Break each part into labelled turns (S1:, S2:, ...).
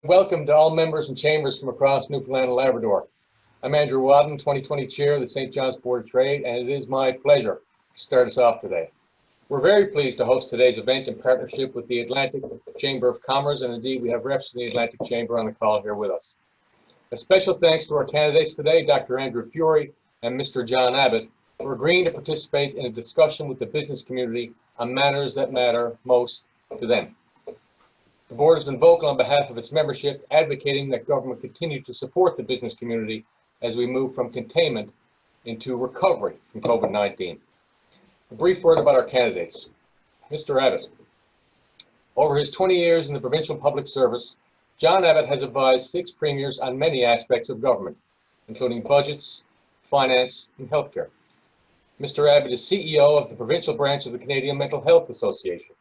S1: Welcome to all members and chambers from across Newfoundland and Labrador. I'm Andrew Wadden, 2020 Chair of the St. John's Board of Trade, and it is my pleasure to start us off today. We're very pleased to host today's event in partnership with the Atlantic Chamber of Commerce, and indeed we have reps from the Atlantic Chamber on the call here with us. A special thanks to our candidates today, Dr. Andrew Furey and Mr. John Abbott, for agreeing to participate in a discussion with the business community on matters that matter most to them. The board has been vocal on behalf of its membership, advocating that government continue to support the business community as we move from containment into recovery from COVID-19. A brief word about our candidates. Mr. Abbott. Over his 20 years in the provincial public service, John Abbott has advised 6 premiers on many aspects of government, including budgets, finance, and healthcare. Mr. Abbott is CEO of the provincial branch of the Canadian Mental Health Association.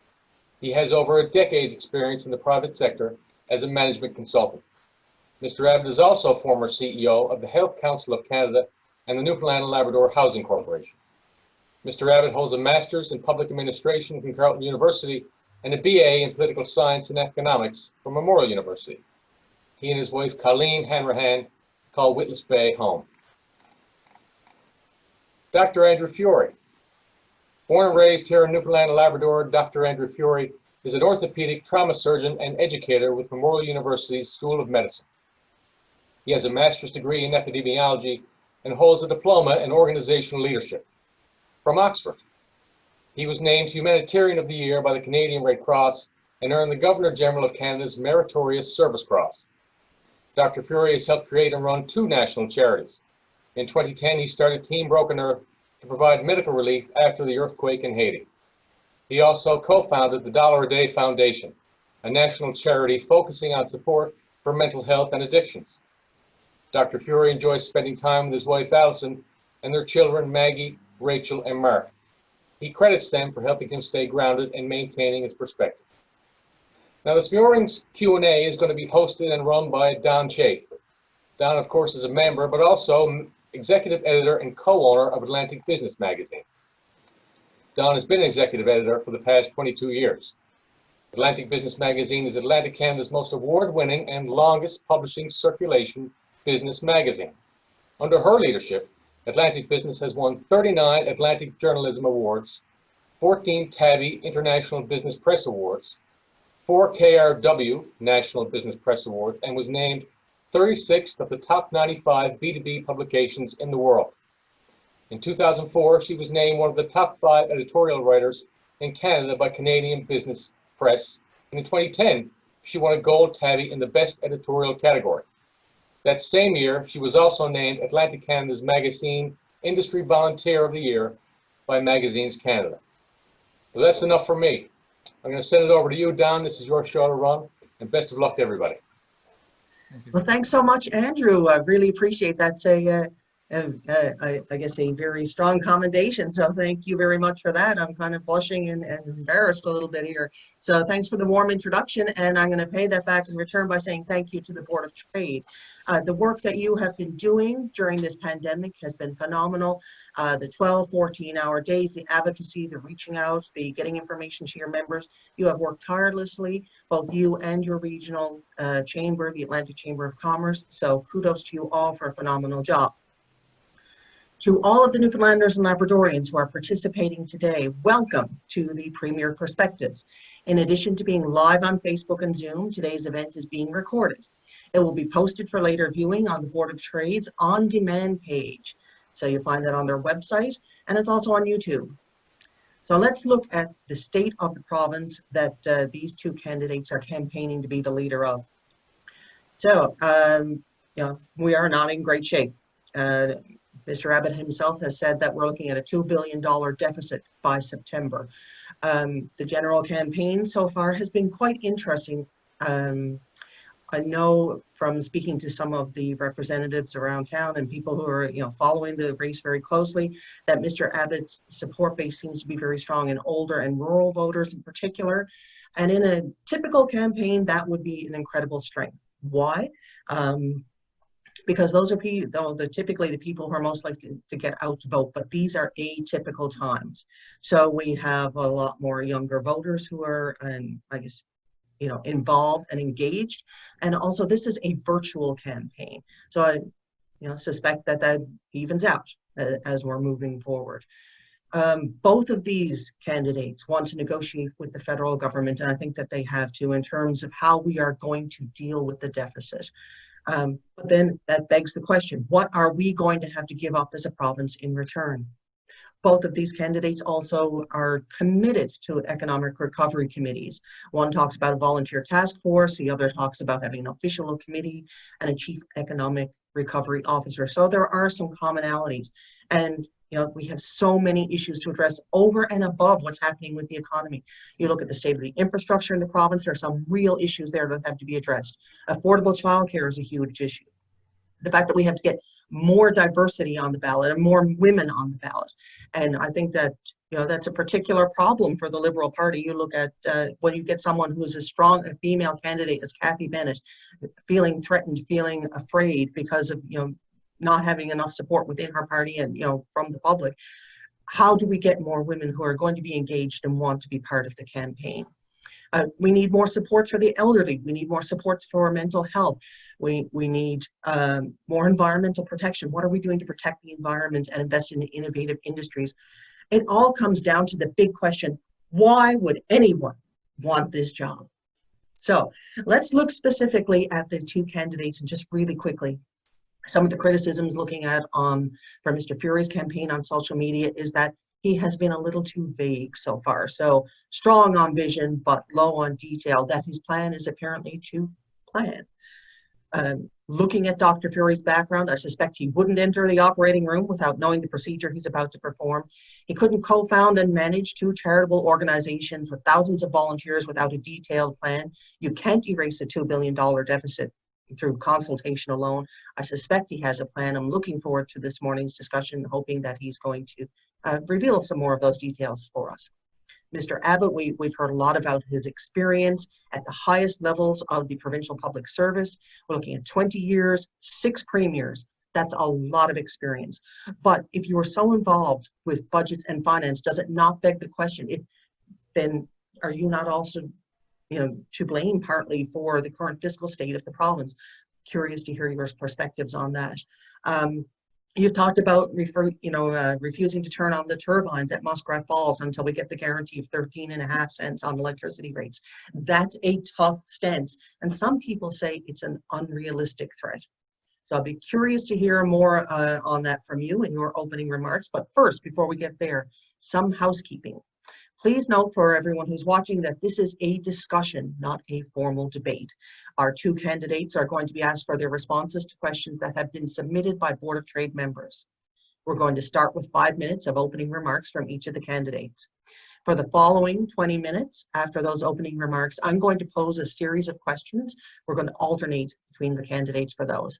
S1: He has over a decade's experience in the private sector as a management consultant. Mr. Abbott is also former CEO of the Health Council of Canada and the Newfoundland and Labrador Housing Corporation. Mr. Abbott holds a Master's in Public Administration from Carleton University and a BA in Political Science and Economics from Memorial University. He and his wife, Colleen Hanrahan, call Witless Bay home. Dr. Andrew Furey. Born and raised here in Newfoundland and Labrador, Dr. Andrew Furey is an orthopedic trauma surgeon and educator with Memorial University's School of Medicine. He has a master's degree in epidemiology and holds a diploma in organizational leadership from Oxford. He was named Humanitarian of the Year by the Canadian Red Cross and earned the Governor General of Canada's Meritorious Service Cross. Dr. Furey has helped create and run 2 national charities. In 2010, he started Team Broken Earth to provide medical relief after the earthquake in Haiti. He also co-founded the Dollar a Day Foundation, a national charity focusing on support for mental health and addictions. Dr. Furey enjoys spending time with his wife Alison and their children Maggie, Rachel, and Mark. He credits them for helping him stay grounded and maintaining his perspective. Now, this morning's Q&A is going to be hosted and run by Dawn Chafe. Dawn, of course, is a member, but also executive editor and co-owner of Atlantic Business Magazine. Dawn has been executive editor for the past 22 years. Atlantic Business Magazine is Atlantic Canada's most award-winning and longest publishing circulation business magazine. Under her leadership, Atlantic Business has won 39 Atlantic Journalism Awards, 14 Tabby International Business Press Awards, 4 KRW National Business Press Awards, and was named 36th of the top 95 B2B publications in the world. In 2004, she was named one of the top 5 editorial writers in Canada by Canadian Business Press, and in 2010, she won a Gold Tabby in the Best Editorial category. That same year, she was also named Atlantic Canada's Magazine Industry Volunteer of the Year by Magazines Canada. So that's enough for me. I'm going to send it over to you, Don. This is your show to run, and best of luck to everybody.
S2: Well, thanks so much, Andrew. I really appreciate that. I guess a very strong commendation. So thank you very much for that. I'm kind of blushing and embarrassed a little bit here. So thanks for the warm introduction. And I'm going to pay that back in return by saying thank you to the Board of Trade. The work that you have been doing during this pandemic has been phenomenal. The 12, 14-hour days, the advocacy, the reaching out, the getting information to your members. You have worked tirelessly, both you and your regional chamber, the Atlantic Chamber of Commerce. So kudos to you all for a phenomenal job. To all of the Newfoundlanders and Labradorians who are participating today, welcome to the Premier Perspectives. In addition to being live on Facebook and Zoom, today's event is being recorded. It will be posted for later viewing on the Board of Trade's on-demand page. So you'll find that on their website, and it's also on YouTube. So let's look at the state of the province that these 2 candidates are campaigning to be the leader of. So, we are not in great shape. Mr. Abbott himself has said that we're looking at a $2 billion deficit by September. The general campaign so far has been quite interesting. I know from speaking to some of the representatives around town and people who are, following the race very closely, that Mr. Abbott's support base seems to be very strong in older and rural voters in particular. And in a typical campaign, that would be an incredible strength. Why? Because those are typically the people who are most likely to get out to vote, but these are atypical times. So we have a lot more younger voters who are, I guess, involved and engaged. And also, this is a virtual campaign. So I suspect that evens out as we're moving forward. Both of these candidates want to negotiate with the federal government, and I think that they have to, in terms of how we are going to deal with the deficit. But then that begs the question, what are we going to have to give up as a province in return? Both of these candidates also are committed to economic recovery committees. One talks about a volunteer task force, the other talks about having an official committee and a chief economic recovery officer. So there are some commonalities. And we have so many issues to address over and above what's happening with the economy. You look at the state of the infrastructure in the province, there are some real issues there that have to be addressed. Affordable childcare is a huge issue. The fact that we have to get more diversity on the ballot and more women on the ballot. And I think that, that's a particular problem for the Liberal Party. You look at when you get someone who is as strong a female candidate as Cathy Bennett, feeling threatened, feeling afraid because of, not having enough support within her party and, from the public. How do we get more women who are going to be engaged and want to be part of the campaign? We need more supports for the elderly. We need more supports for mental health. We need more environmental protection. What are we doing to protect the environment and invest in innovative industries? It all comes down to the big question, why would anyone want this job? So let's look specifically at the two candidates and just really quickly. Some of the criticisms looking at from Mr. Furey's campaign on social media is that he has been a little too vague so far. So strong on vision, but low on detail, that his plan is apparently to plan. Looking at Dr. Furey's background, I suspect he wouldn't enter the operating room without knowing the procedure he's about to perform. He couldn't co-found and manage two charitable organizations with thousands of volunteers without a detailed plan. You can't erase a $2 billion deficit through consultation alone. I suspect he has a plan. I'm looking forward to this morning's discussion, hoping that he's going to reveal some more of those details for us. Mr. Abbott, we've heard a lot about his experience at the highest levels of the provincial public service. We're looking at 20 years, 6 premiers. That's a lot of experience. But if you are so involved with budgets and finance, does it not beg the question, then are you not also to blame partly for the current fiscal state of the province? Curious to hear your perspectives on that. You've talked about refusing to turn on the turbines at Muskrat Falls until we get the guarantee of 13.5 cents on electricity rates. That's a tough stance, and some people say it's an unrealistic threat. So I'll be curious to hear more on that from you in your opening remarks. But first, before we get there, some housekeeping. Please note for everyone who's watching that this is a discussion, not a formal debate. Our two candidates are going to be asked for their responses to questions that have been submitted by Board of Trade members. We're going to start with 5 minutes of opening remarks from each of the candidates. For the following 20 minutes after those opening remarks, I'm going to pose a series of questions. We're going to alternate between the candidates for those.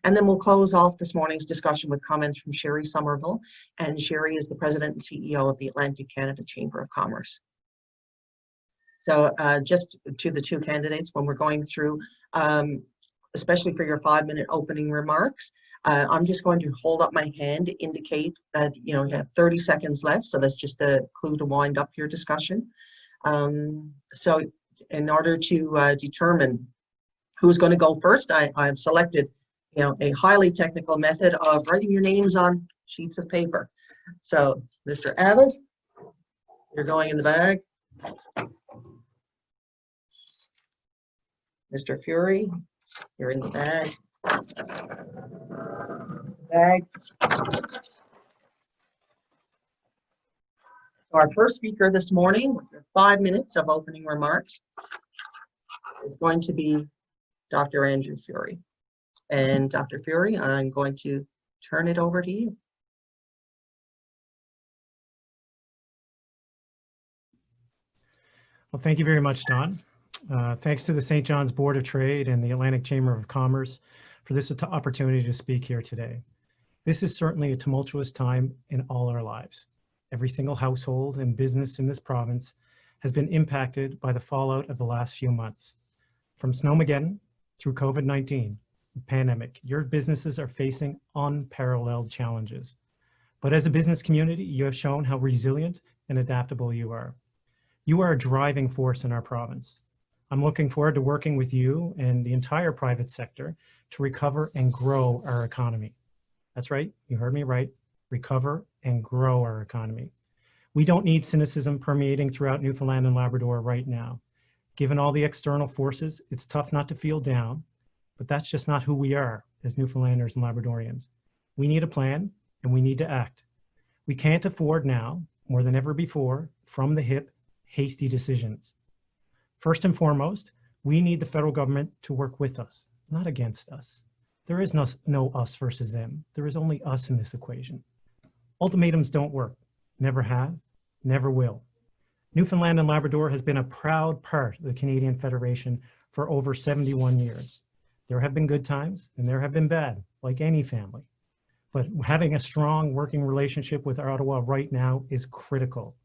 S2: And then we'll close off this morning's discussion with comments from Sheri Somervile. And Sheri is the President and CEO of the Atlantic Canada Chamber of Commerce. So just to the two candidates, when we're going through, especially for your 5-minute opening remarks, I'm just going to hold up my hand to indicate that you have 30 seconds left. So that's just a clue to wind up your discussion. So in order to determine who's going to go first, I've selected a highly technical method of writing your names on sheets of paper. So Mr. Abbott, you're going in the bag. Mr. Furey, you're in the bag. So our first speaker this morning, with 5 minutes of opening remarks, is going to be Dr. Andrew Furey. And Dr. Furey, I'm going to turn it over to you.
S3: Well, thank you very much, Dawn. Thanks to the St. John's Board of Trade and the Atlantic Chamber of Commerce for this opportunity to speak here today. This is certainly a tumultuous time in all our lives. Every single household and business in this province has been impacted by the fallout of the last few months. From Snowmageddon through COVID-19 pandemic, your businesses are facing unparalleled challenges. But as a business community, you have shown how resilient and adaptable you are. You are a driving force in our province. I'm looking forward to working with you and the entire private sector to recover and grow our economy. That's right, you heard me right, recover and grow our economy. We don't need cynicism permeating throughout Newfoundland and Labrador right now. Given all the external forces, it's tough not to feel down, but that's just not who we are as Newfoundlanders and Labradorians. We need a plan and we need to act. We can't afford now, more than ever before, from the hip, hasty decisions. First and foremost, we need the federal government to work with us, not against us. There is no us versus them. There is only us in this equation. Ultimatums don't work, never have, never will. Newfoundland and Labrador has been a proud part of the Canadian Federation for over 71 years. There have been good times and there have been bad, like any family. But having a strong working relationship with Ottawa right now is critical.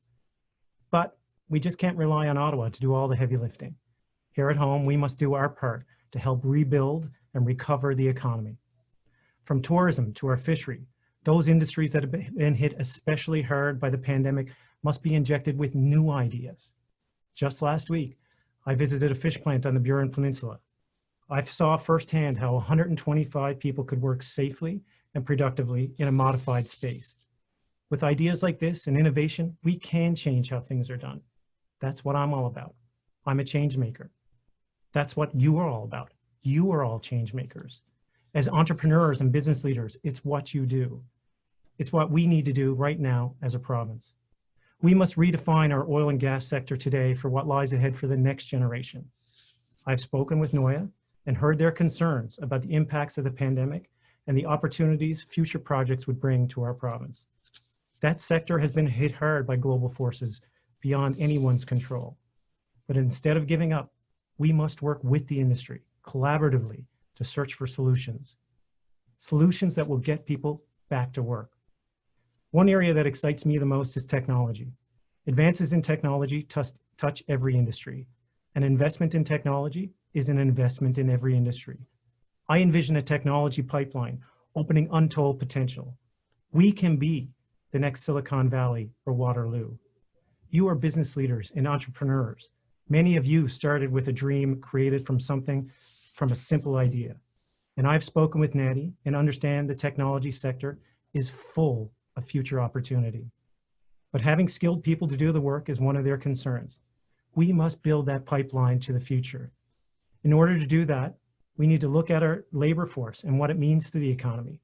S3: But we just can't rely on Ottawa to do all the heavy lifting. Here at home, we must do our part to help rebuild and recover the economy. From tourism to our fishery, those industries that have been hit especially hard by the pandemic must be injected with new ideas. Just last week, I visited a fish plant on the Burin Peninsula. I saw firsthand how 125 people could work safely and productively in a modified space. With ideas like this and innovation, we can change how things are done. That's what I'm all about. I'm a change maker. That's what you are all about. You are all change makers. As entrepreneurs and business leaders, it's what you do. It's what we need to do right now as a province. We must redefine our oil and gas sector today for what lies ahead for the next generation. I've spoken with NOYA and heard their concerns about the impacts of the pandemic and the opportunities future projects would bring to our province. That sector has been hit hard by global forces beyond anyone's control. But instead of giving up, we must work with the industry collaboratively to search for solutions. Solutions that will get people back to work. One area that excites me the most is technology. Advances in technology touch every industry. An investment in technology is an investment in every industry. I envision a technology pipeline opening untold potential. We can be the next Silicon Valley or Waterloo. You are business leaders and entrepreneurs. Many of you started with a dream created from a simple idea. And I've spoken with Natty and understand the technology sector is full of future opportunity. But having skilled people to do the work is one of their concerns. We must build that pipeline to the future. In order to do that, we need to look at our labor force and what it means to the economy.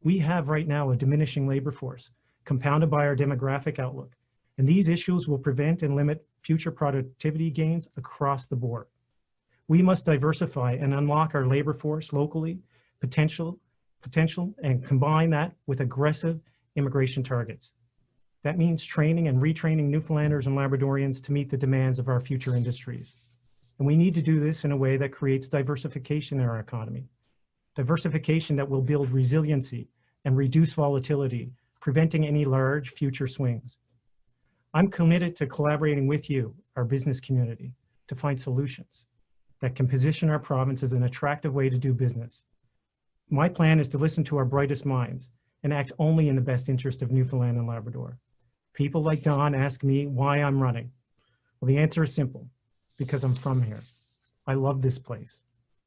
S3: We have right now a diminishing labor force, compounded by our demographic outlook. And these issues will prevent and limit future productivity gains across the board. We must diversify and unlock our labor force locally, potential, and combine that with aggressive immigration targets. That means training and retraining Newfoundlanders and Labradorians to meet the demands of our future industries. And we need to do this in a way that creates diversification in our economy. Diversification that will build resiliency and reduce volatility, preventing any large future swings. I'm committed to collaborating with you, our business community, to find solutions that can position our province as an attractive way to do business. My plan is to listen to our brightest minds and act only in the best interest of Newfoundland and Labrador. People like Dawn ask me why I'm running. Well, the answer is simple, because I'm from here. I love this place.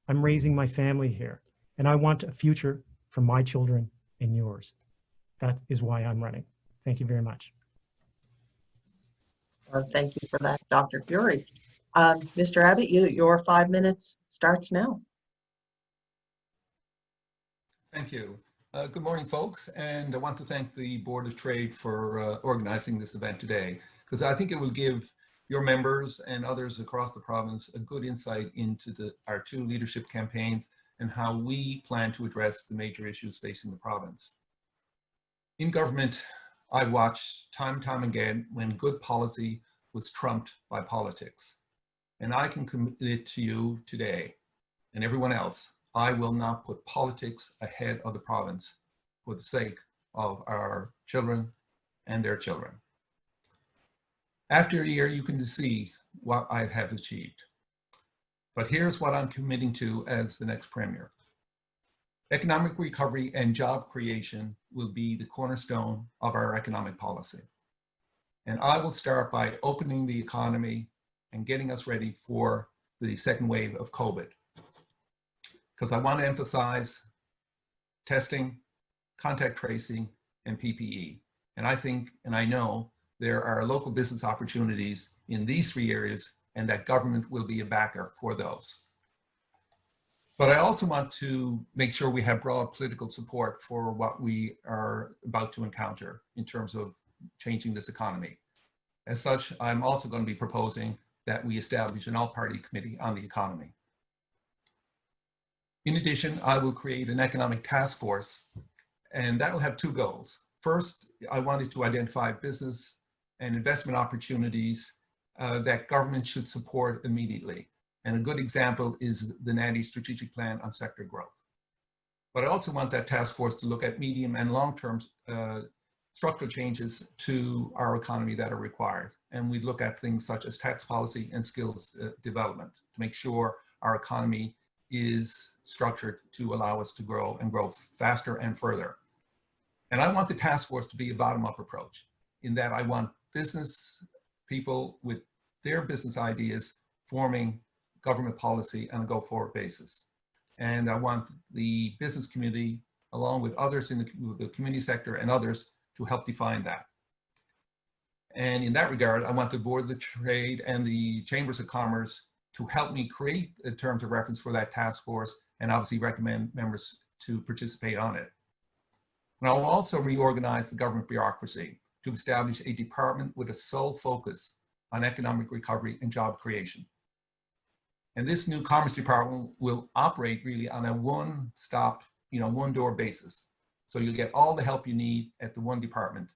S3: I'm raising my family here, and I want a future for my children and yours. That is why I'm running. Thank you very much.
S2: Thank you for that, Dr. Furey. Mr. Abbott, your 5 minutes starts now.
S4: Thank you. Good morning, folks, and I want to thank the Board of Trade for organizing this event today, because I think it will give your members and others across the province a good insight into our two leadership campaigns and how we plan to address the major issues facing the province. In government, I watched time and time again when good policy was trumped by politics. And I can commit to you today and everyone else, I will not put politics ahead of the province for the sake of our children and their children. After a year, you can see what I have achieved. But here's what I'm committing to as the next Premier. Economic recovery and job creation will be the cornerstone of our economic policy. And I will start by opening the economy and getting us ready for the second wave of COVID. Because I want to emphasize testing, contact tracing, and PPE. And I think, and I know, there are local business opportunities in these three areas, and that government will be a backer for those. But I also want to make sure we have broad political support for what we are about to encounter in terms of changing this economy. As such, I'm also going to be proposing that we establish an all-party committee on the economy. In addition, I will create an economic task force, and that will have two goals. First, I wanted to identify business and investment opportunities that government should support immediately. And a good example is the NADI strategic plan on sector growth. But I also want that task force to look at medium and long-term structural changes to our economy that are required. And we look at things such as tax policy and skills development to make sure our economy is structured to allow us to grow and grow faster and further. And I want the task force to be a bottom-up approach in that I want business people with their business ideas forming government policy on a go-forward basis. And I want the business community, along with others in the community sector and others, to help define that. And in that regard, I want the Board of the Trade and the Chambers of Commerce to help me create the terms of reference for that task force and obviously recommend members to participate on it. And I will also reorganize the government bureaucracy to establish a department with a sole focus on economic recovery and job creation. And this new Commerce Department will operate really on a one-stop, one-door basis. So you'll get all the help you need at the one department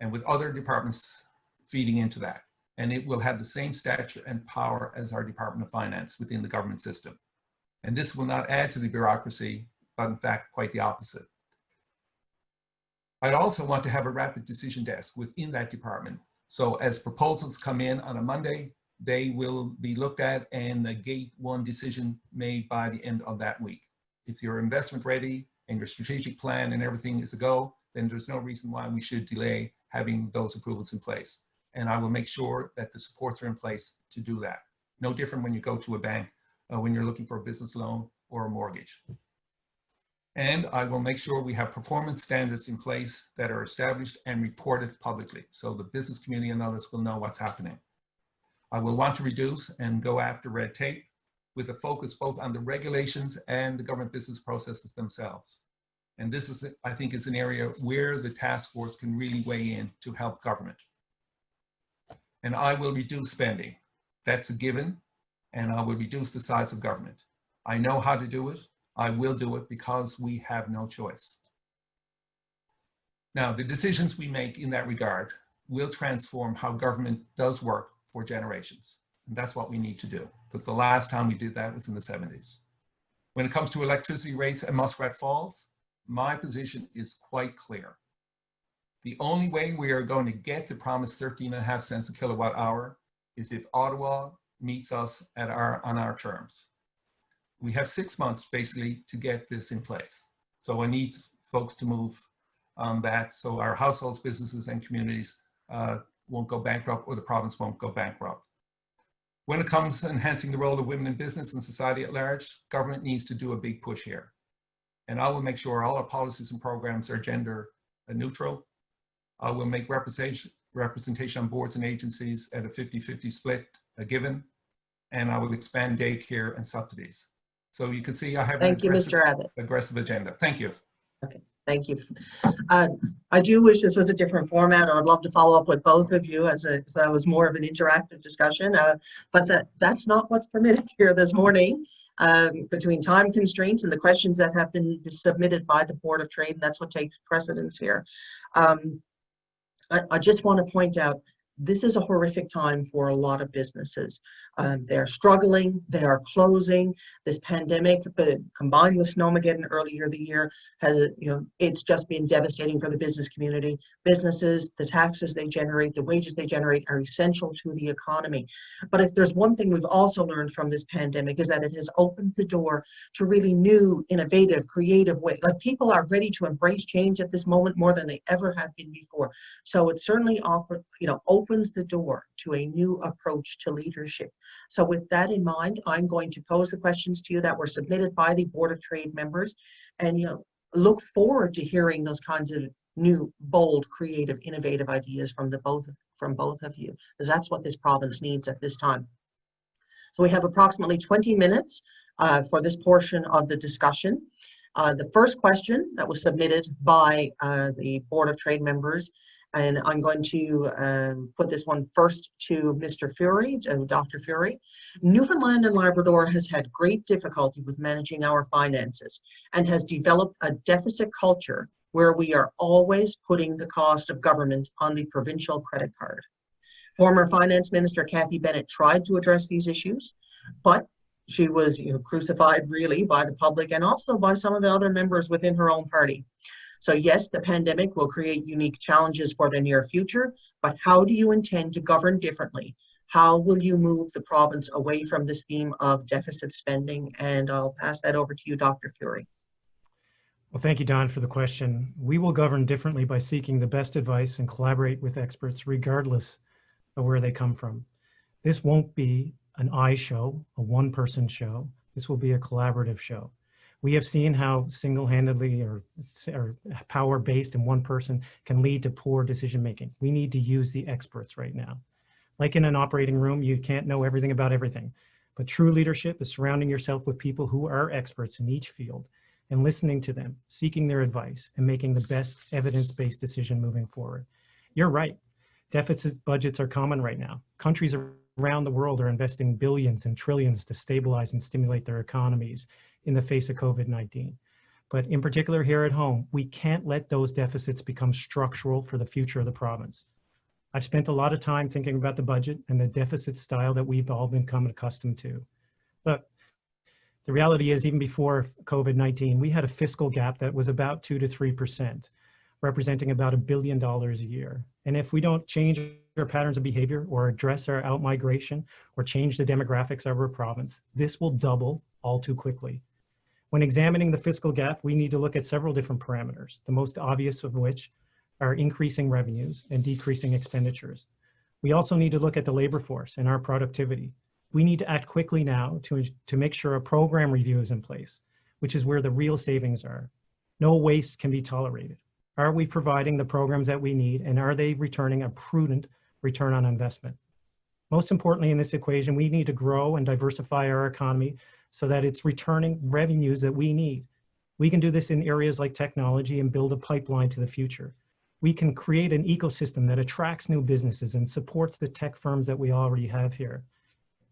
S4: and with other departments feeding into that. And it will have the same stature and power as our Department of Finance within the government system. And this will not add to the bureaucracy, but in fact, quite the opposite. I'd also want to have a rapid decision desk within that department. So as proposals come in on a Monday, they will be looked at and a gate one decision made by the end of that week. If your investment ready and your strategic plan and everything is a go, then there's no reason why we should delay having those approvals in place. And I will make sure that the supports are in place to do that. No different when you go to a bank, when you're looking for a business loan or a mortgage. And I will make sure we have performance standards in place that are established and reported publicly, so the business community and others will know what's happening. I will want to reduce and go after red tape with a focus both on the regulations and the government business processes themselves. And this is, I think, is an area where the task force can really weigh in to help government. And I will reduce spending. That's a given. And I will reduce the size of government. I know how to do it. I will do it because we have no choice. Now, the decisions we make in that regard will transform how government does work for generations. And that's what we need to do, because the last time we did that was in the 70s. When it comes to electricity rates at Muskrat Falls, my position is quite clear. The only way we are going to get the promised 13.5 cents a kilowatt hour is if Ottawa meets us at on our terms. We have 6 months basically to get this in place. So I need folks to move on that so our households, businesses, and communities won't go bankrupt, or the province won't go bankrupt. When it comes to enhancing the role of women in business and society at large, government needs to do a big push here. And I will make sure all our policies and programs are gender neutral. I will make representation on boards and agencies at a 50-50 split a given. And I will expand daycare and subsidies. So you can see I have
S2: Thank you, Mr. Abbott.
S4: Aggressive agenda. Thank you.
S2: Okay, thank you. I do wish this was a different format, or I'd love to follow up with both of you so that was more of an interactive discussion, but that's not what's permitted here this morning. Between time constraints and the questions that have been submitted by the Board of Trade, that's what takes precedence here. I just want to point out, this is a horrific time for a lot of businesses. They're struggling, they are closing. This pandemic, but combined with Snowmageddon earlier the year, has, it's just been devastating for the business community. Businesses, the taxes they generate, the wages they generate are essential to the economy. But if there's one thing we've also learned from this pandemic, is that it has opened the door to really new, innovative, creative ways. Like, people are ready to embrace change at this moment more than they ever have been before. So it's certainly opened opens the door to a new approach to leadership. So with that in mind, I'm going to pose the questions to you that were submitted by the Board of Trade members, and look forward to hearing those kinds of new, bold, creative, innovative ideas from both of you, because that's what this province needs at this time. So we have approximately 20 minutes for this portion of the discussion. The first question that was submitted by the Board of Trade members, and I'm going to put this one first to Mr. Furey, Dr. Furey. Newfoundland and Labrador has had great difficulty with managing our finances and has developed a deficit culture where we are always putting the cost of government on the provincial credit card. Former Finance Minister Cathy Bennett tried to address these issues, but she was crucified really by the public and also by some of the other members within her own party. So yes, the pandemic will create unique challenges for the near future, but how do you intend to govern differently? How will you move the province away from this theme of deficit spending? And I'll pass that over to you, Dr. Furey.
S3: Well, thank you, Dawn, for the question. We will govern differently by seeking the best advice and collaborate with experts regardless of where they come from. This won't be an I show, a one-person show. This will be a collaborative show. We have seen how single-handedly or power-based in one person can lead to poor decision-making. We need to use the experts right now. Like in an operating room, you can't know everything about everything, but true leadership is surrounding yourself with people who are experts in each field and listening to them, seeking their advice, and making the best evidence-based decision moving forward. You're right. Deficit budgets are common right now. Countries around the world are investing billions and trillions to stabilize and stimulate their economies in the face of COVID-19. But in particular here at home, we can't let those deficits become structural for the future of the province. I've spent a lot of time thinking about the budget and the deficit style that we've all become accustomed to. But the reality is, even before COVID-19, we had a fiscal gap that was about 2 to 3%, representing about $1 billion a year. And if we don't change our patterns of behavior or address our outmigration or change the demographics of our province, this will double all too quickly. When examining the fiscal gap, we need to look at several different parameters, the most obvious of which are increasing revenues and decreasing expenditures. We also need to look at the labor force and our productivity. We need to act quickly now to make sure a program review is in place, which is where the real savings are. No waste can be tolerated. Are we providing the programs that we need, and are they returning a prudent return on investment? Most importantly in this equation, we need to grow and diversify our economy so that it's returning revenues that we need. We can do this in areas like technology and build a pipeline to the future. We can create an ecosystem that attracts new businesses and supports the tech firms that we already have here.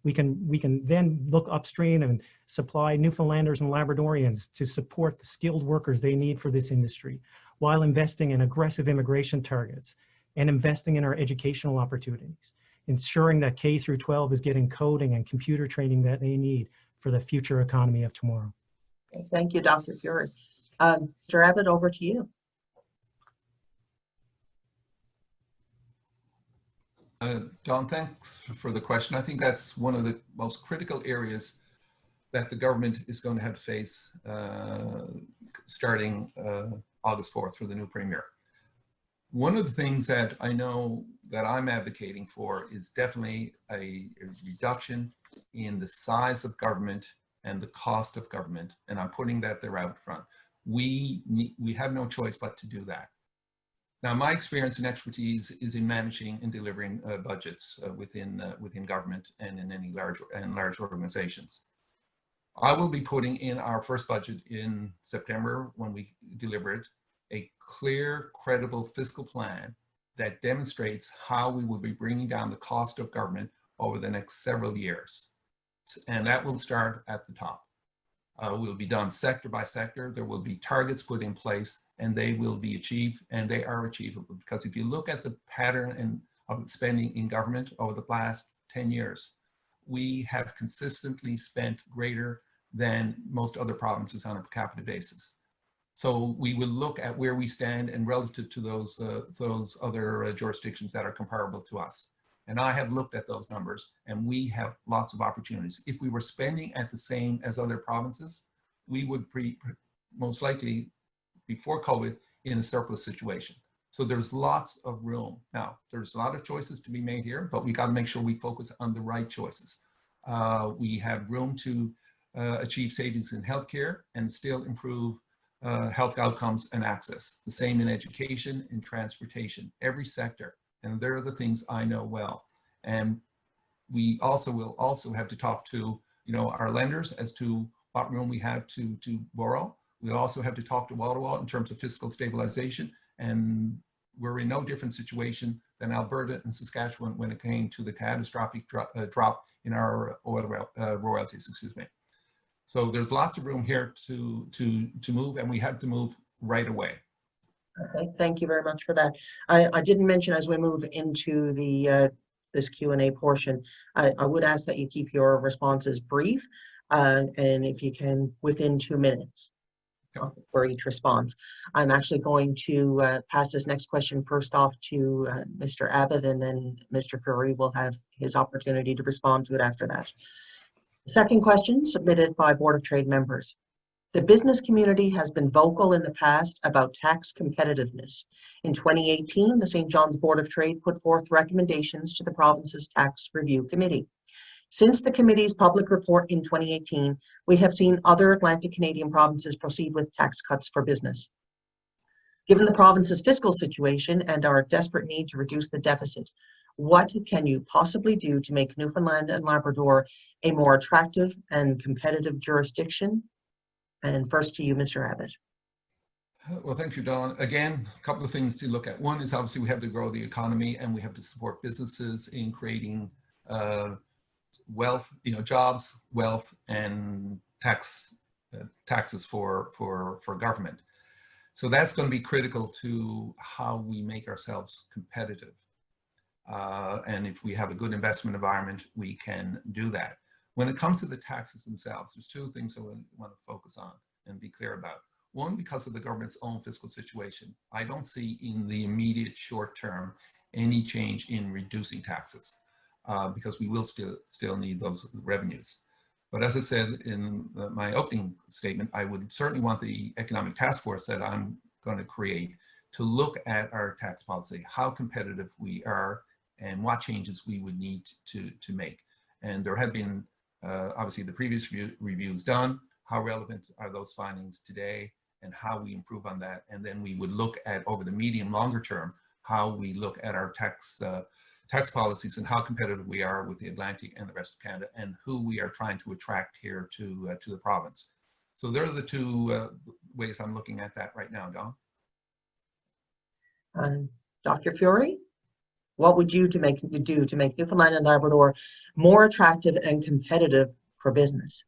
S3: We can then look upstream and supply Newfoundlanders and Labradorians to support the skilled workers they need for this industry, while investing in aggressive immigration targets and investing in our educational opportunities, ensuring that K through 12 is getting coding and computer training that they need for the future economy of tomorrow.
S2: Okay, thank you, Dr. Furey. Mr. Abbott, over to you.
S4: Dawn, thanks for the question. I think that's one of the most critical areas that the government is going to have to face starting August 4th for the new Premier. One of the things that I know that I'm advocating for is definitely a reduction in the size of government and the cost of government, and I'm putting that there out front. We have no choice but to do that. Now, my experience and expertise is in managing and delivering budgets within government and in any large organizations. I will be putting in our first budget in September, when we deliver it, a clear, credible fiscal plan that demonstrates how we will be bringing down the cost of government over the next several years. And that will start at the top. Will be done sector by sector. There will be targets put in place, and they will be achieved, and they are achievable. Because if you look at the pattern of spending in government over the last 10 years, we have consistently spent greater than most other provinces on a per capita basis. So we will look at where we stand and relative to those other jurisdictions that are comparable to us. And I have looked at those numbers, and we have lots of opportunities. If we were spending at the same as other provinces, we would most likely, before COVID, in a surplus situation. So there's lots of room. Now, there's a lot of choices to be made here, but we got to make sure we focus on the right choices. We have room to achieve savings in healthcare and still improve health outcomes and access. The same in education, in transportation, every sector. And they're the things I know well. And we will also have to talk to, our lenders as to what room we have to borrow. We also have to talk to Ottawa in terms of fiscal stabilization. And we're in no different situation than Alberta and Saskatchewan when it came to the catastrophic drop in our oil royalties, excuse me. So there's lots of room here to move, and we have to move right away.
S2: Okay, thank you very much for that. I didn't mention as we move into the this Q&A portion, I would ask that you keep your responses brief, and if you can, within 2 minutes for each response. I'm actually going to pass this next question first off to Mr. Abbott, and then Mr. Furey will have his opportunity to respond to it after that. Second question submitted by Board of Trade members. The business community has been vocal in the past about tax competitiveness. In 2018, the St. John's Board of Trade put forth recommendations to the province's Tax Review Committee. Since the committee's public report in 2018, we have seen other Atlantic Canadian provinces proceed with tax cuts for business. Given the province's fiscal situation and our desperate need to reduce the deficit, what can you possibly do to make Newfoundland and Labrador a more attractive and competitive jurisdiction? And first to you, Mr. Abbott.
S4: Well, thank you, Dawn. Again, a couple of things to look at. One is obviously we have to grow the economy, and we have to support businesses in creating wealth, jobs, wealth, and taxes for government. So that's going to be critical to how we make ourselves competitive. And if we have a good investment environment, we can do that. When it comes to the taxes themselves, there's two things I want to focus on and be clear about. One, because of the government's own fiscal situation, I don't see in the immediate short term any change in reducing taxes because we will still need those revenues. But as I said in my opening statement, I would certainly want the economic task force that I'm going to create to look at our tax policy, how competitive we are, and what changes we would need to make. And there have been obviously the previous reviews done. How relevant are those findings today, and how we improve on that? And then we would look at, over the medium longer term, how we look at our tax policies and how competitive we are with the Atlantic and the rest of Canada, and who we are trying to attract here to the province. So there are the two ways I'm looking at that right now, Dawn.
S2: Dr. Furey, what would you do to make Newfoundland and Labrador more attractive and competitive for business?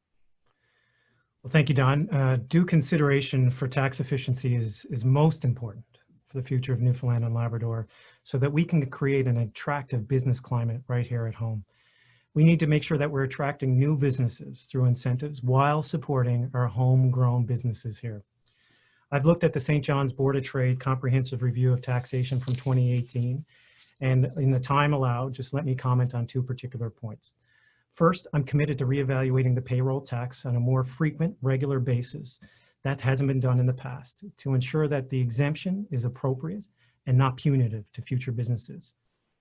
S3: Well, thank you, Dawn. Due consideration for tax efficiency is most important for the future of Newfoundland and Labrador, so that we can create an attractive business climate right here at home. We need to make sure that we're attracting new businesses through incentives while supporting our homegrown businesses here. I've looked at the St. John's Board of Trade Comprehensive Review of Taxation from 2018, and in the time allowed, just let me comment on two particular points. First, I'm committed to reevaluating the payroll tax on a more frequent, regular basis. That hasn't been done in the past, to ensure that the exemption is appropriate and not punitive to future businesses.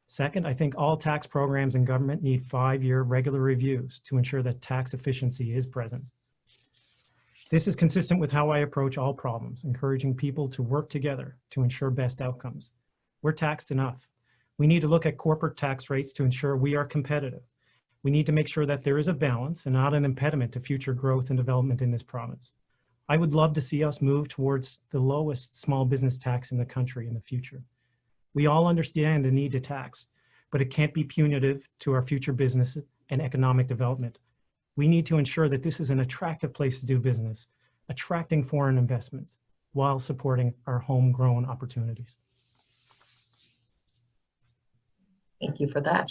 S3: Second, I think all tax programs in government need 5-year regular reviews to ensure that tax efficiency is present. This is consistent with how I approach all problems, encouraging people to work together to ensure best outcomes. We're taxed enough. We need to look at corporate tax rates to ensure we are competitive. We need to make sure that there is a balance and not an impediment to future growth and development in this province. I would love to see us move towards the lowest small business tax in the country in the future. We all understand the need to tax, but it can't be punitive to our future business and economic development. We need to ensure that this is an attractive place to do business, attracting foreign investments while supporting our homegrown opportunities.
S2: Thank you for that.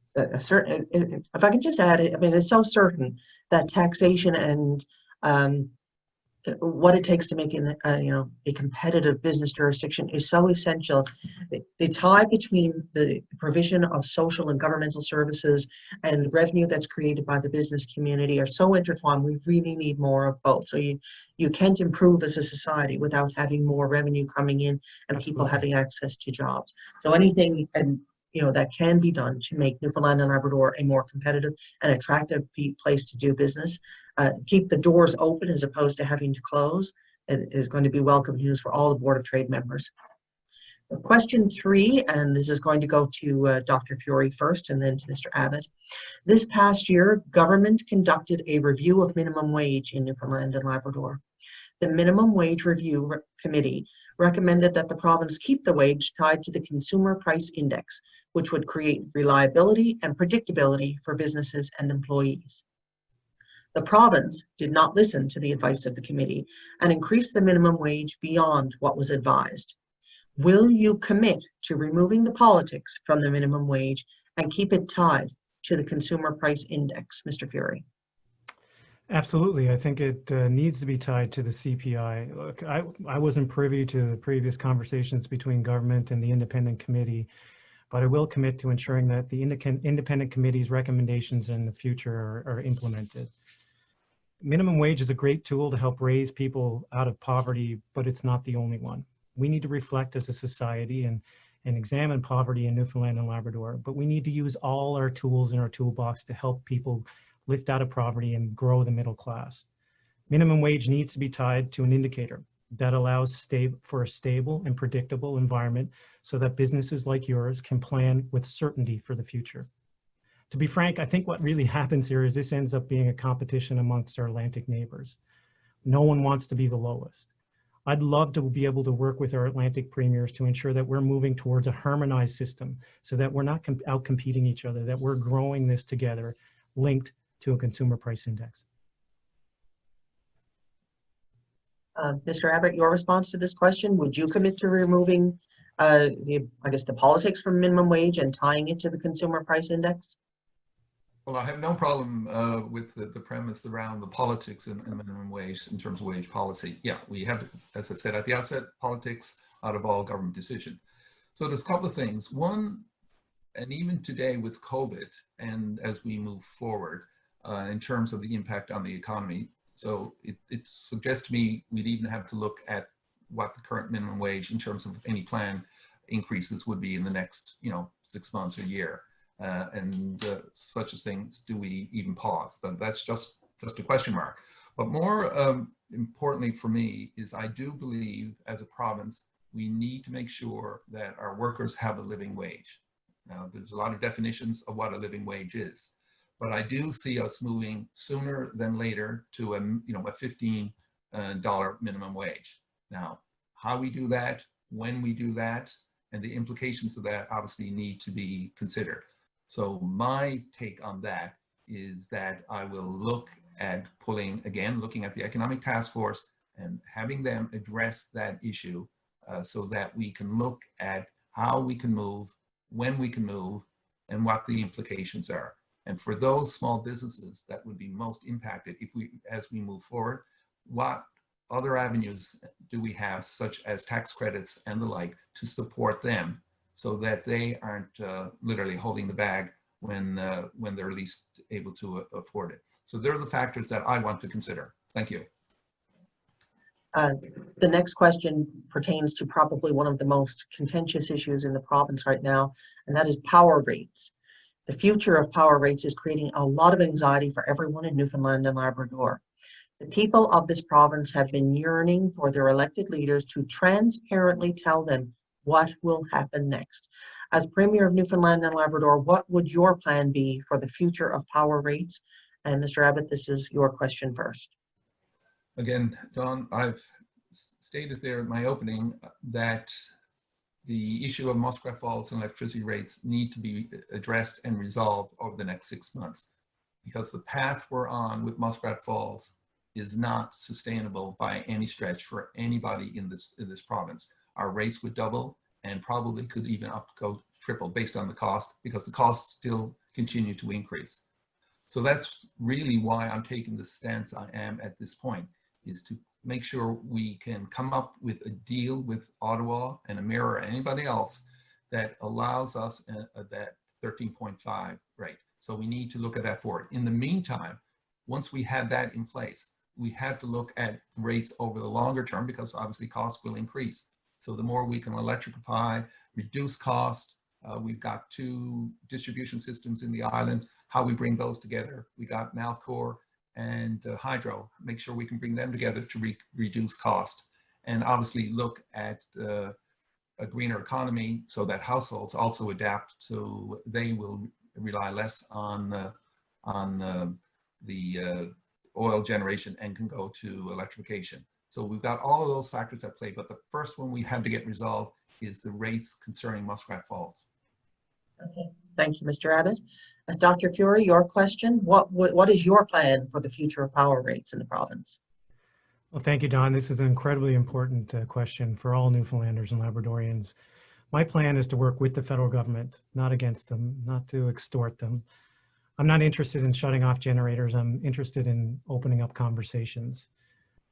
S2: So if I could just add, I mean, it's so certain that taxation and what it takes to make it, a competitive business jurisdiction is so essential. The tie between the provision of social and governmental services and the revenue that's created by the business community are so intertwined. We really need more of both. So you can't improve as a society without having more revenue coming in and people
S3: Absolutely.
S2: having access to jobs. So anything that can be done to make Newfoundland and Labrador a more competitive and attractive place to do business, keep the doors open as opposed to having to close, it is going to be welcome news for all the Board of Trade members. Question 3, and this is going to go to Dr. Furey first and then to Mr. Abbott. This past year, government conducted a review of minimum wage in Newfoundland and Labrador. The Minimum Wage Review Committee recommended that the province keep the wage tied to the Consumer Price Index, which would create reliability and predictability for businesses and employees. The province did not listen to the advice of the committee and increased the minimum wage beyond what was advised. Will you commit to removing the politics from the minimum wage and keep it tied to the Consumer Price Index, Mr. Furey?
S3: Absolutely. I think it needs to be tied to the CPI. Look, I wasn't privy to the previous conversations between government and the independent committee, but I will commit to ensuring that the independent committee's recommendations in the future are implemented. Minimum wage is a great tool to help raise people out of poverty, but it's not the only one. We need to reflect as a society and examine poverty in Newfoundland and Labrador, but we need to use all our tools in our toolbox to help people lift out of poverty and grow the middle class. Minimum wage needs to be tied to an indicator that allows for a stable and predictable environment so that businesses like yours can plan with certainty for the future. To be frank, I think what really happens here is this ends up being a competition amongst our Atlantic neighbors. No one wants to be the lowest. I'd love to be able to work with our Atlantic premiers to ensure that we're moving towards a harmonized system so that we're not out-competing each other, that we're growing this together, linked to a consumer price index.
S2: Mr. Abbott, your response to this question: would you commit to removing the politics from minimum wage and tying it to the consumer price index?
S4: Well, I have no problem with the premise around the politics and minimum wage in terms of wage policy. Yeah, we have, as I said at the outset, politics out of all government decision. So there's a couple of things. One, and even today with COVID and as we move forward in terms of the impact on the economy, so it suggests to me we'd even have to look at what the current minimum wage in terms of any planned increases would be in the next 6 months or year. Such as things, do we even pause? But that's just a question mark. But more importantly for me is I do believe as a province, we need to make sure that our workers have a living wage. Now, there's a lot of definitions of what a living wage is, but I do see us moving sooner than later to a $15 minimum wage. Now, how we do that, when we do that, and the implications of that obviously need to be considered. So my take on that is that I will look at looking at the Economic Task Force and having them address that issue so that we can look at how we can move, when we can move, and what the implications are. And for those small businesses that would be most impacted as we move forward, what other avenues do we have, such as tax credits and the like, to support them so that they aren't literally holding the bag when they're least able to afford it. So they're the factors that I want to consider. Thank you.
S2: The next question pertains to probably one of the most contentious issues in the province right now, and that is power rates. The future of power rates is creating a lot of anxiety for everyone in Newfoundland and Labrador. The people of this province have been yearning for their elected leaders to transparently tell them what will happen next. As Premier of Newfoundland and Labrador, what would your plan be for the future of power rates? And Mr. Abbott, this is your question first.
S4: Again, Dawn, I've stated there in my opening that the issue of Muskrat Falls and electricity rates need to be addressed and resolved over the next 6 months, because the path we're on with Muskrat Falls is not sustainable by any stretch for anybody in this province. Our rates would double and probably could even go triple based on the cost, because the costs still continue to increase. So that's really why I'm taking the stance I am at this point, is to make sure we can come up with a deal with Ottawa and Emera or anybody else that allows us that 13.5 rate. So we need to look at that forward. In the meantime, once we have that in place, we have to look at rates over the longer term, because obviously costs will increase. So the more we can electrify, reduce cost, we've got 2 distribution systems in the island, how we bring those together. We got Nalcor and Hydro, make sure we can bring them together to reduce cost. And obviously look at a greener economy so that households also adapt, so they will rely less on the oil generation and can go to electrification. So we've got all of those factors at play, but the first one we have to get resolved is the rates concerning Muskrat Falls.
S2: Okay, thank you, Mr. Abbott. Dr. Furey, your question, what is your plan for the future of power rates in the province?
S3: Well, thank you, Dawn. This is an incredibly important question for all Newfoundlanders and Labradorians. My plan is to work with the federal government, not against them, not to extort them. I'm not interested in shutting off generators. I'm interested in opening up conversations.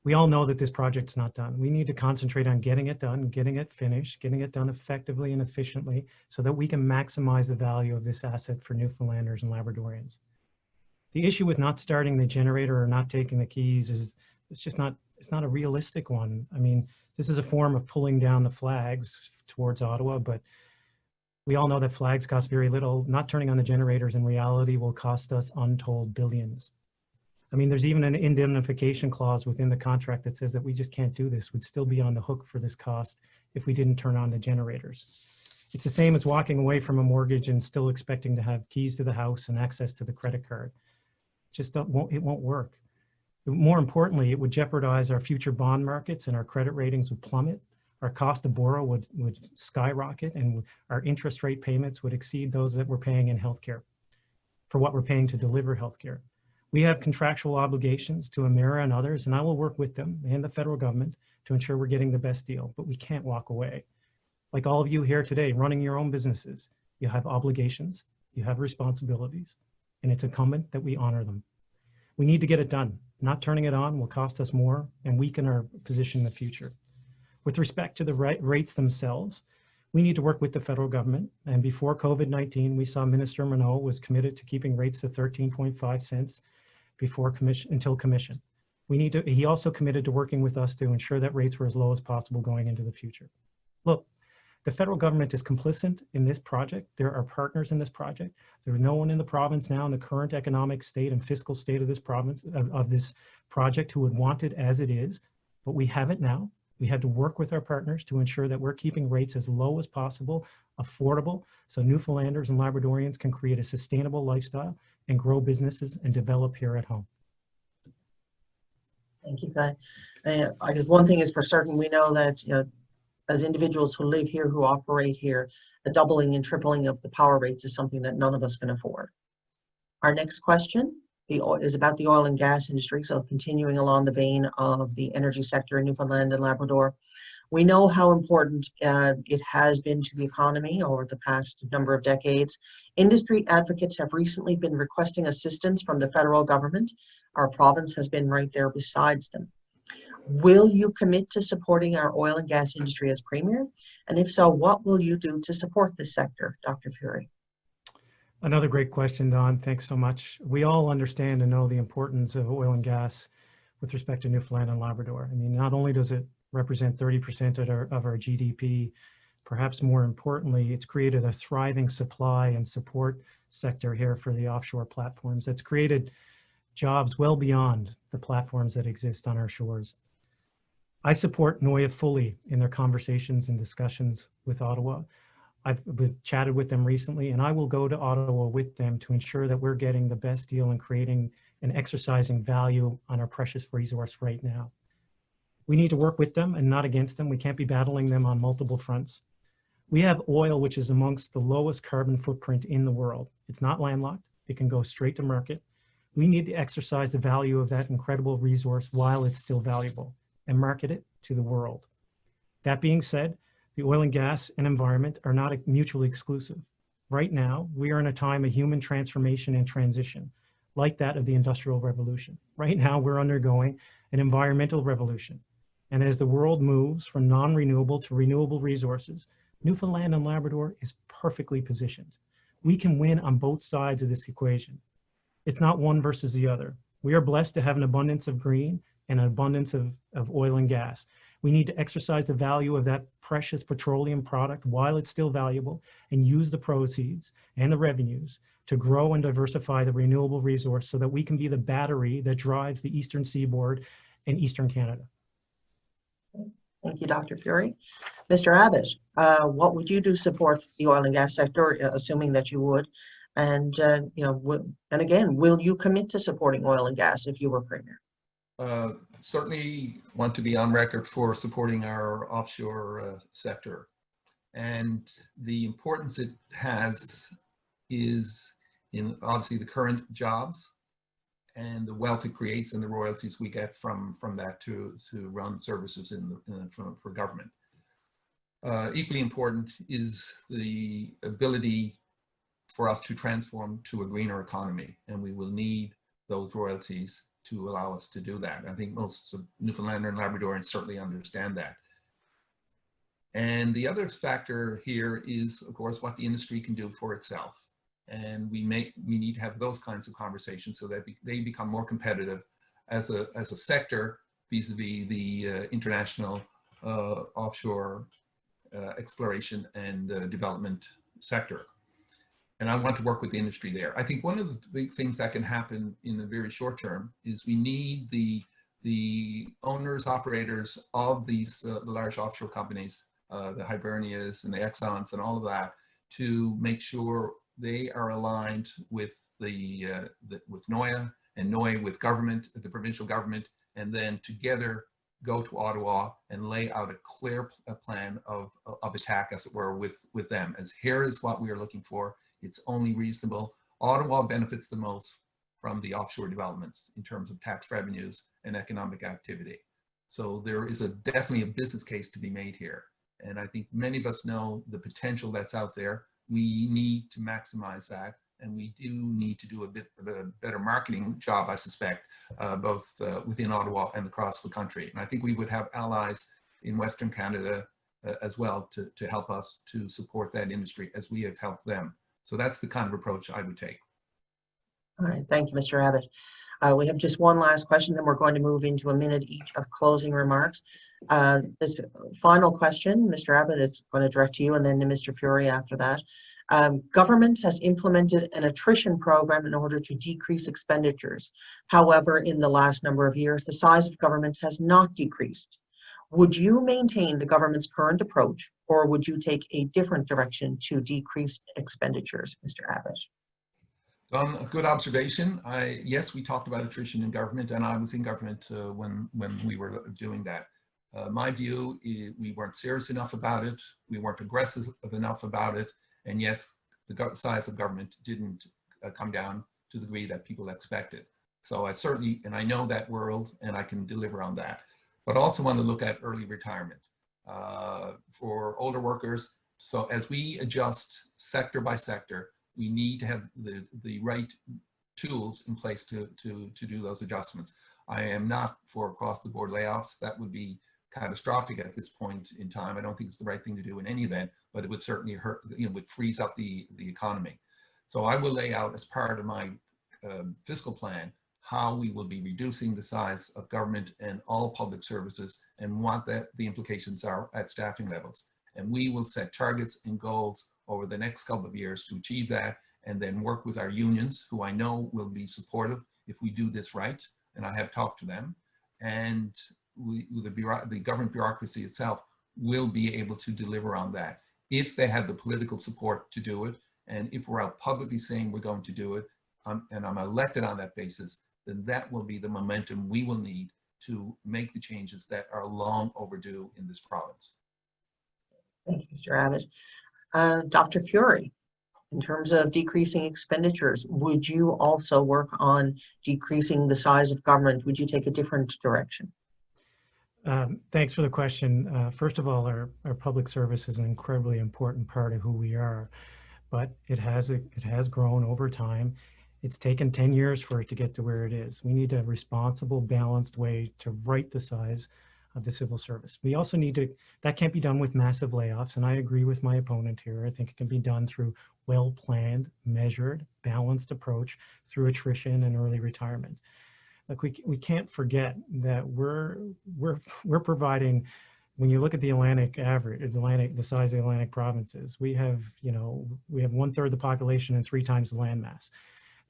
S3: We all know that this project's not done. We need to concentrate on getting it done, getting it finished, getting it done effectively and efficiently so that we can maximize the value of this asset for Newfoundlanders and Labradorians. The issue with not starting the generator or not taking the keys is it's not a realistic one. I mean, this is a form of pulling down the flags towards Ottawa, but we all know that flags cost very little. Not turning on the generators in reality will cost us untold billions. I mean, there's even an indemnification clause within the contract that says that we just can't do this. We'd still be on the hook for this cost if we didn't turn on the generators. It's the same as walking away from a mortgage and still expecting to have keys to the house and access to the credit card. It won't work. More importantly, it would jeopardize our future bond markets, and our credit ratings would plummet. Our cost to borrow would skyrocket, and our interest rate payments would exceed those that we're paying in healthcare for what we're paying to deliver healthcare. We have contractual obligations to Emera and others, and I will work with them and the federal government to ensure we're getting the best deal, but we can't walk away. Like all of you here today, running your own businesses, you have obligations, you have responsibilities, and it's incumbent that we honor them. We need to get it done. Not turning it on will cost us more and weaken our position in the future. With respect to the rates themselves, we need to work with the federal government. And before COVID-19, we saw Minister Minot was committed to keeping rates to 13.5 cents until commission. He also committed to working with us to ensure that rates were as low as possible going into the future. Look, the federal government is complicit in this project. There are partners in this project. There's no one in the province now in the current economic state and fiscal state of this province, of this project, who would want it as it is, but we have it now. We had to work with our partners to ensure that we're keeping rates as low as possible, affordable, so Newfoundlanders and Labradorians can create a sustainable lifestyle and grow businesses and develop here at home.
S2: Thank you, Guy. I guess one thing is for certain, we know that, as individuals who live here, who operate here, the doubling and tripling of the power rates is something that none of us can afford. Our next question is about the oil and gas industry. So continuing along the vein of the energy sector in Newfoundland and Labrador, we know how important it has been to the economy over the past number of decades. Industry advocates have recently been requesting assistance from the federal government. Our province has been right there besides them. Will you commit to supporting our oil and gas industry as Premier? And if so, what will you do to support this sector, Dr. Furey?
S3: Another great question, Dawn. Thanks so much. We all understand and know the importance of oil and gas with respect to Newfoundland and Labrador. I mean, not only does it represent 30% of our GDP, perhaps more importantly, it's created a thriving supply and support sector here for the offshore platforms. That's created jobs well beyond the platforms that exist on our shores. I support NOIA fully in their conversations and discussions with Ottawa. I've chatted with them recently, and I will go to Ottawa with them to ensure that we're getting the best deal and creating and exercising value on our precious resource right now. We need to work with them and not against them. We can't be battling them on multiple fronts. We have oil, which is amongst the lowest carbon footprint in the world. It's not landlocked. It can go straight to market. We need to exercise the value of that incredible resource while it's still valuable and market it to the world. That being said, the oil and gas and environment are not mutually exclusive. Right now, we are in a time of human transformation and transition. like that of the Industrial Revolution. Right now, we're undergoing an environmental revolution. And as the world moves from non-renewable to renewable resources, Newfoundland and Labrador is perfectly positioned. We can win on both sides of this equation. It's not one versus the other. We are blessed to have an abundance of green and an abundance of oil and gas. We need to exercise the value of that precious petroleum product while it's still valuable and use the proceeds and the revenues to grow and diversify the renewable resource so that we can be the battery that drives the eastern seaboard and eastern Canada.
S2: Thank you, Dr. Furey. Mr. Abbott, what would you do to support the oil and gas sector, assuming that you would? And, and again, will you commit to supporting oil and gas if you were Premier?
S4: Certainly want to be on record for supporting our offshore sector. And the importance it has is in obviously the current jobs and the wealth it creates and the royalties we get from that to run services for government. Equally important is the ability for us to transform to a greener economy, and we will need those royalties to allow us to do that. I think most of Newfoundland and Labradorians certainly understand that. And the other factor here is, of course, what the industry can do for itself. And we need to have those kinds of conversations so that they become more competitive as a sector vis-a-vis the international offshore exploration and development sector. And I want to work with the industry there. I think one of the big things that can happen in the very short term is we need the owners, operators of these the large offshore companies, the Hibernias and the Exxons and all of that, to make sure they are aligned with with NOIA and NOIA with government, the provincial government, and then together go to Ottawa and lay out a clear plan of attack, as it were, with them. As here is what we are looking for. It's only reasonable. Ottawa benefits the most from the offshore developments in terms of tax revenues and economic activity. So there is definitely a business case to be made here. And I think many of us know the potential that's out there. We need to maximize that. And we do need to do a bit of a better marketing job, I suspect, both within Ottawa and across the country. And I think we would have allies in Western Canada as well to help us to support that industry as we have helped them. So that's the kind of approach I would take.
S2: All right, thank you, Mr. Abbott. We have just one last question, then we're going to move into a minute each of closing remarks. This final question, Mr. Abbott, is going to direct to you and then to Mr. Furey after that. Government has implemented an attrition program in order to decrease expenditures. However, in the last number of years, the size of government has not decreased. Would you maintain the government's current approach, or would you take a different direction to decrease expenditures, Mr. Abbott?
S4: A good observation. Yes, we talked about attrition in government, and I was in government when we were doing that. My view is we weren't serious enough about it, we weren't aggressive enough about it, and yes, the size of government didn't come down to the degree that people expected. So I certainly, and I know that world, and I can deliver on that. But also want to look at early retirement for older workers. So as we adjust sector by sector, we need to have the right tools in place to do those adjustments. I am not for across the board layoffs. That would be catastrophic at this point in time. I don't think it's the right thing to do in any event, but it would certainly hurt, would freeze up the economy. So I will lay out as part of my fiscal plan how we will be reducing the size of government and all public services and what the implications are at staffing levels. And we will set targets and goals over the next couple of years to achieve that, and then work with our unions, who I know will be supportive if we do this right, and I have talked to them, and the government bureaucracy itself will be able to deliver on that if they have the political support to do it, and if we're out publicly saying we're going to do it, and I'm elected on that basis, then that will be the momentum we will need to make the changes that are long overdue in this province.
S2: Thank you, Mr. Abbott. Dr. Furey, in terms of decreasing expenditures, would you also work on decreasing the size of government? Would you take a different direction?
S3: Thanks for the question. First of all, our public service is an incredibly important part of who we are, but it has grown over time. It's taken 10 years for it to get to where it is. We need a responsible, balanced way to right the size of the civil service. We also need to, that can't be done with massive layoffs. And I agree with my opponent here. I think it can be done through well-planned, measured, balanced approach through attrition and early retirement. Like we can't forget that we're providing, when you look at the Atlantic average, the size of the Atlantic provinces, we have 1/3 the population and 3 times the landmass.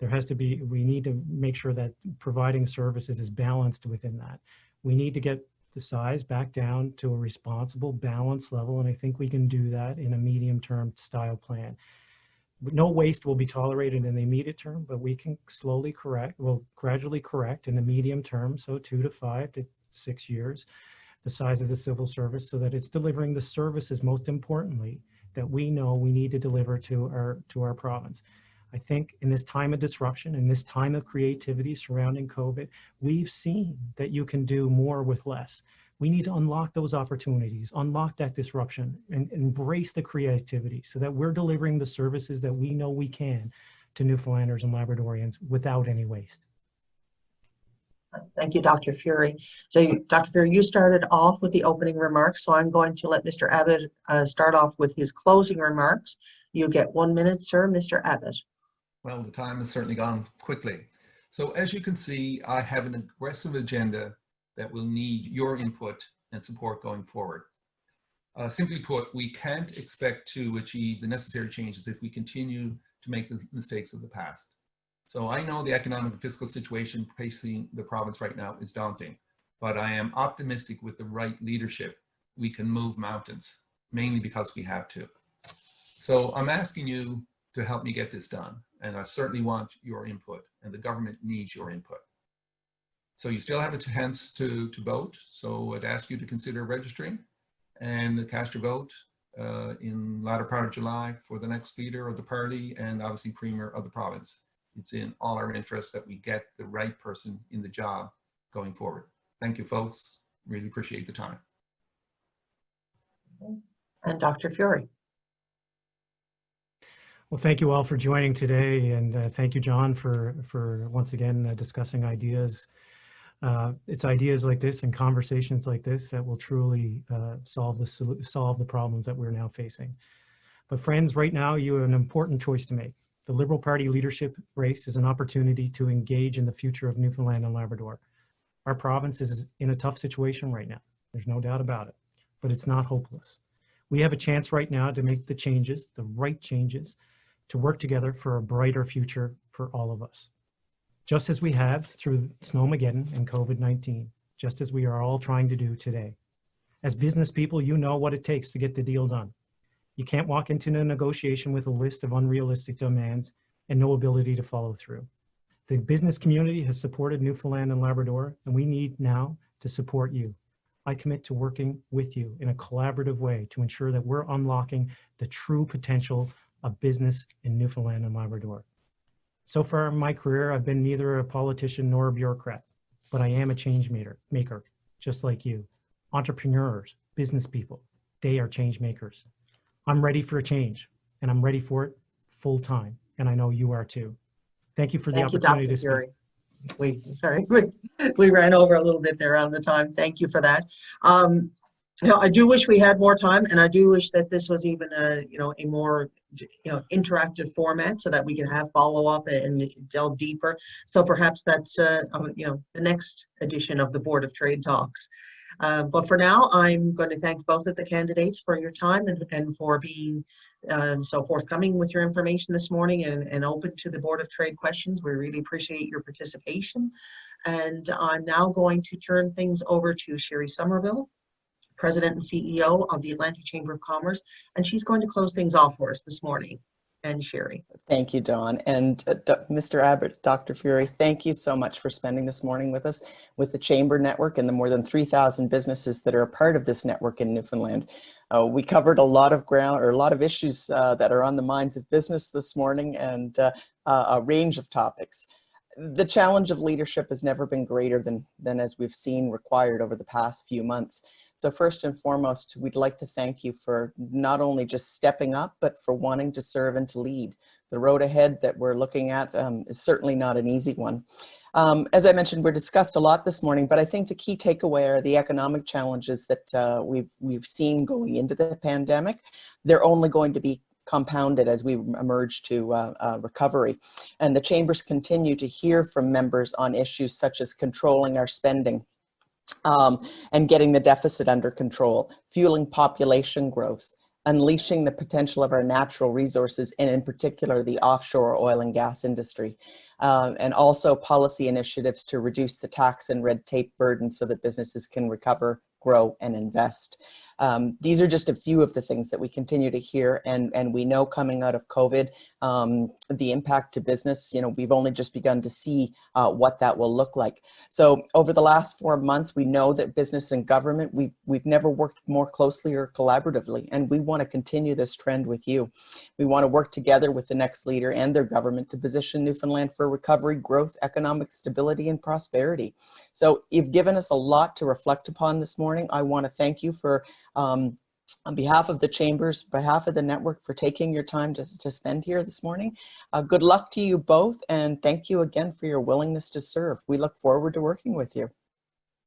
S3: We need to make sure that providing services is balanced within that. We need to get the size back down to a responsible, balanced level, and I think we can do that in a medium-term style plan. No waste will be tolerated in the immediate term, but we can gradually correct in the medium term, so 2 to 5 to 6 years, the size of the civil service so that it's delivering the services, most importantly, that we know we need to deliver to our province. I think in this time of disruption, in this time of creativity surrounding COVID, we've seen that you can do more with less. We need to unlock those opportunities, unlock that disruption, and embrace the creativity so that we're delivering the services that we know we can to Newfoundlanders and Labradorians without any waste.
S2: Thank you, Dr. Furey. So, Dr. Furey, you started off with the opening remarks, so I'm going to let Mr. Abbott start off with his closing remarks. You get 1 minute, sir. Mr. Abbott.
S4: Well, the time has certainly gone quickly. So as you can see, I have an aggressive agenda that will need your input and support going forward. Simply put, we can't expect to achieve the necessary changes if we continue to make the mistakes of the past. So I know the economic and fiscal situation facing the province right now is daunting, but I am optimistic with the right leadership, we can move mountains, mainly because we have to. So I'm asking you to help me get this done. And I certainly want your input, and the government needs your input. So you still have a chance to vote. So I'd ask you to consider registering and cast your vote in latter part of July for the next leader of the party and obviously premier of the province. It's in all our interests that we get the right person in the job going forward. Thank you, folks. Really appreciate the time.
S2: And Dr. Furey.
S3: Well, thank you all for joining today, and thank you, John, for once again discussing ideas. It's ideas like this and conversations like this that will truly solve the problems that we're now facing. But friends, right now you have an important choice to make. The Liberal Party leadership race is an opportunity to engage in the future of Newfoundland and Labrador. Our province is in a tough situation right now. There's no doubt about it, but it's not hopeless. We have a chance right now to make the changes, the right changes, to work together for a brighter future for all of us. Just as we have through Snowmageddon and COVID-19, just as we are all trying to do today. As business people, you know what it takes to get the deal done. You can't walk into a negotiation with a list of unrealistic demands and no ability to follow through. The business community has supported Newfoundland and Labrador, and we need now to support you. I commit to working with you in a collaborative way to ensure that we're unlocking the true potential of business in Newfoundland and Labrador. So far in my career, I've been neither a politician nor a bureaucrat, but I am a change maker, just like you. Entrepreneurs, business people, they are change makers. I'm ready for a change, and I'm ready for it full time, and I know you are too. Thank you for the opportunity to speak.
S2: We ran over a little bit there on the time. Thank you for that. I do wish we had more time, and I do wish that this was even a more interactive format so that we can have follow-up and delve deeper. So perhaps that's the next edition of the Board of Trade Talks. But for now, I'm going to thank both of the candidates for your time and for being so forthcoming with your information this morning and open to the Board of Trade questions. We really appreciate your participation. And I'm now going to turn things over to Sheri Somervile, President and CEO of the Atlantic Chamber of Commerce, and she's going to close things off for us this morning. And Sheri.
S5: Thank you, Dawn. And Mr. Abbott, Dr. Furey, thank you so much for spending this morning with us, with the Chamber Network and the more than 3,000 businesses that are a part of this network in Newfoundland. We covered a lot of ground, or a lot of issues that are on the minds of business this morning, and a range of topics. The challenge of leadership has never been greater than as we've seen required over the past few months. So first and foremost, we'd like to thank you for not only just stepping up, but for wanting to serve and to lead the road ahead that we're looking at is certainly not an easy one. As I mentioned, we're discussed a lot this morning, but I think the key takeaway are the economic challenges that we've seen going into the pandemic. They're only going to be compounded as we emerge to recovery. And the chambers continue to hear from members on issues such as controlling our spending and getting the deficit under control, fueling population growth, unleashing the potential of our natural resources, and in particular, the offshore oil and gas industry, and also policy initiatives to reduce the tax and red tape burden so that businesses can recover, grow, and invest. These are just a few of the things that we continue to hear, and we know coming out of COVID, the impact to business, we've only just begun to see what that will look like. So over the last 4 months, we know that business and government, we've never worked more closely or collaboratively, and we want to continue this trend with you. We want to work together with the next leader and their government to position Newfoundland for recovery, growth, economic stability, and prosperity. So you've given us a lot to reflect upon this morning. I want to thank you for on behalf of the chambers, behalf of the network, for taking your time to spend here this morning. Good luck to you both, and thank you again for your willingness to serve. We look forward to working with you.